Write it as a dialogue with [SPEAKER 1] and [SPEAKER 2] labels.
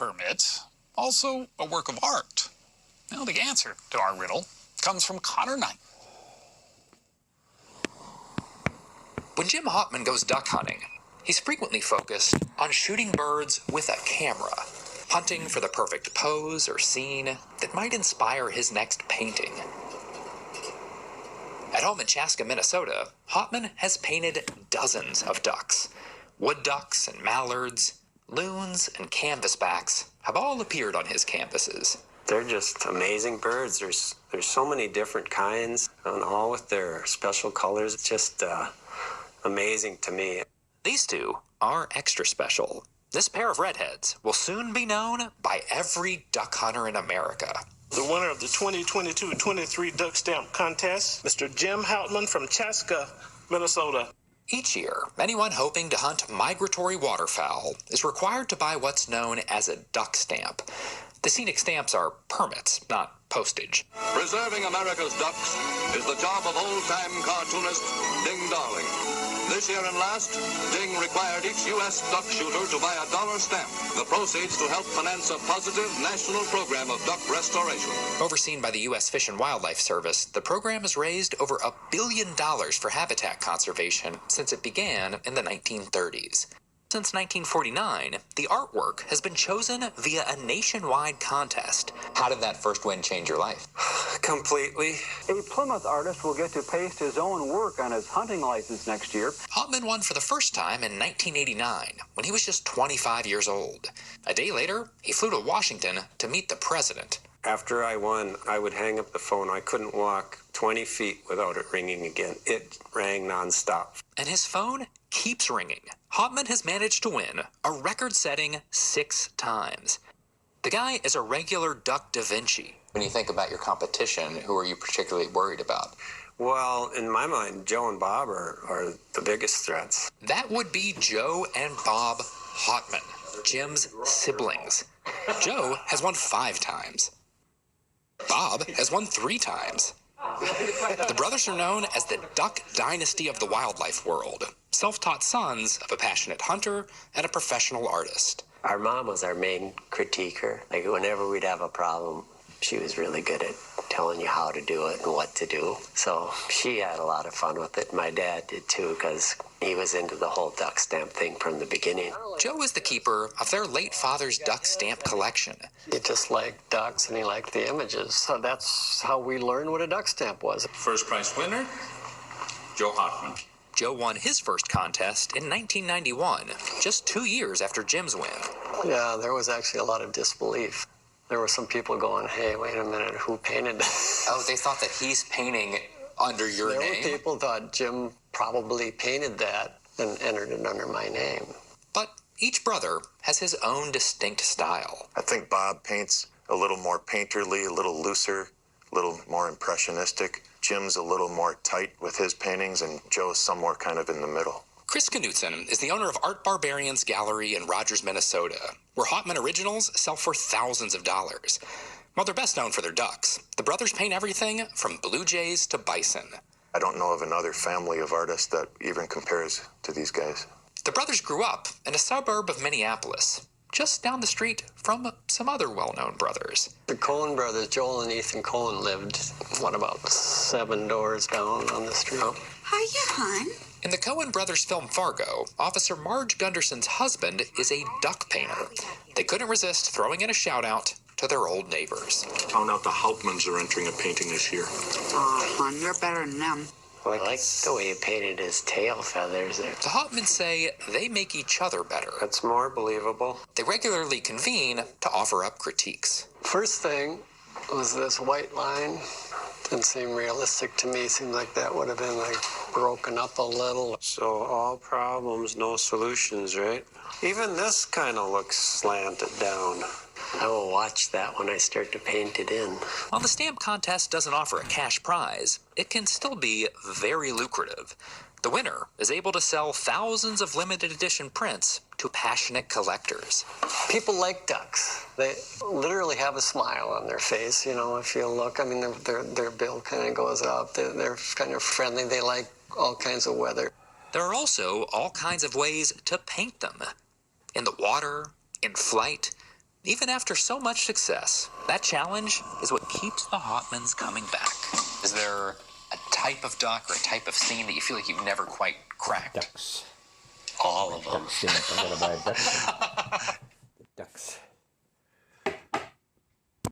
[SPEAKER 1] permit also a work of art? Well, the answer to our riddle comes from Connor Knight. When Jim Hauptman goes duck hunting, he's frequently focused on shooting birds with a camera, hunting for the perfect pose or scene that might inspire his next painting. At home in Chaska, Minnesota, Hauptman has painted dozens of ducks. Wood ducks and mallards, loons and canvasbacks have all appeared on his canvases.
[SPEAKER 2] They're just amazing birds. There's so many different kinds, and all with their special colors. It's just amazing to me.
[SPEAKER 1] These two are extra special. This pair of redheads will soon be known by every duck hunter in America.
[SPEAKER 3] The winner of the 2022-23 Duck Stamp Contest, Mr. Jim Hauptman from Chaska, Minnesota.
[SPEAKER 1] Each year, anyone hoping to hunt migratory waterfowl is required to buy what's known as a duck stamp. The scenic stamps are permits, not postage.
[SPEAKER 4] Preserving America's ducks is the job of old-time cartoonist Ding Darling. This year and last, Ding required each U.S. duck shooter to buy a $1 stamp. The proceeds to help finance a positive national program of duck restoration.
[SPEAKER 1] Overseen by the U.S. Fish and Wildlife Service, the program has raised over $1 billion for habitat conservation since it began in the 1930s. Since 1949, the artwork has been chosen via a nationwide contest. How did that first win change your life?
[SPEAKER 2] Completely.
[SPEAKER 5] A Plymouth artist will get to paste his own work on his hunting license next year.
[SPEAKER 1] Hauptman won for the first time in 1989, when he was just 25 years old. A day later, he flew to Washington to meet the president.
[SPEAKER 2] After I won, I would hang up the phone. I couldn't walk 20 feet without it ringing again. It rang nonstop.
[SPEAKER 1] And his phone keeps ringing. Hauptman has managed to win a record-setting 6 times. The guy is a regular Duck Da Vinci. When you think about your competition, who are you particularly worried about?
[SPEAKER 2] Well, in my mind, Joe and Bob are the biggest threats.
[SPEAKER 1] That would be Joe and Bob Hauptman, Jim's siblings. Joe has won 5 times. Bob has won 3 times. The brothers are known as the Duck Dynasty of the wildlife world, self-taught sons of a passionate hunter and a professional artist.
[SPEAKER 2] Our mom was our main critiquer. Like, whenever we'd have a problem, she was really good at telling you how to do it and what to do. So she had a lot of fun with it. My dad did too, because he was into the whole duck stamp thing from the beginning.
[SPEAKER 1] Joe is the keeper of their late father's duck stamp collection.
[SPEAKER 2] He just liked ducks and he liked the images. So that's how we learned what a duck stamp was.
[SPEAKER 6] First prize winner, Joe Hauptman.
[SPEAKER 1] Joe won his first contest in 1991, just 2 years after Jim's win.
[SPEAKER 2] Yeah, there was actually a lot of disbelief. There were some people going, hey, wait a minute, who painted that?
[SPEAKER 1] Oh, they thought that he's painting under your name?
[SPEAKER 2] There were people thought Jim probably painted that and entered it under my name.
[SPEAKER 1] But each brother has his own distinct style.
[SPEAKER 7] I think Bob paints a little more painterly, a little looser, a little more impressionistic. Jim's a little more tight with his paintings, and Joe's somewhere kind of in the middle.
[SPEAKER 1] Chris Knutson is the owner of Art Barbarians Gallery in Rogers, Minnesota, where Hauptman originals sell for thousands of dollars. While they're best known for their ducks, the brothers paint everything from blue jays to bison.
[SPEAKER 7] I don't know of another family of artists that even compares to these guys.
[SPEAKER 1] The brothers grew up in a suburb of Minneapolis, just down the street from some other well-known brothers.
[SPEAKER 2] The Cohen brothers, Joel and Ethan Cohen, lived, about 7 doors down on the street.
[SPEAKER 8] Hiya, hon.
[SPEAKER 1] In the Coen brothers' film Fargo, Officer Marge Gunderson's husband is a duck painter. They couldn't resist throwing in a shout-out to their old neighbors.
[SPEAKER 6] Found out the Hauptmans are entering a painting this year.
[SPEAKER 8] Oh, hon, you're better than them.
[SPEAKER 2] I like the way he painted his tail feathers there.
[SPEAKER 1] The Hauptmans say they make each other better.
[SPEAKER 2] That's more believable.
[SPEAKER 1] They regularly convene to offer up critiques.
[SPEAKER 2] First thing was this white line. Didn't seem realistic to me. Seemed like that would have been broken up a little. So all problems, no solutions, right? Even this kind of looks slanted down. I will watch that when I start to paint it in.
[SPEAKER 1] While the stamp contest doesn't offer a cash prize, it can still be very lucrative. The winner is able to sell thousands of limited edition prints to passionate collectors.
[SPEAKER 2] People like ducks. They literally have a smile on their face, if you look. I mean, their bill kind of goes up. They're kind of friendly. They like all kinds of weather.
[SPEAKER 1] There are also all kinds of ways to paint them. In the water, in flight, Even after so much success, that challenge is what keeps the Hotmans coming back. Is there a type of duck or a type of scene that you feel like you've never quite cracked?
[SPEAKER 9] Ducks.
[SPEAKER 1] All of them.
[SPEAKER 9] Duck scene. I got a bad duck scene.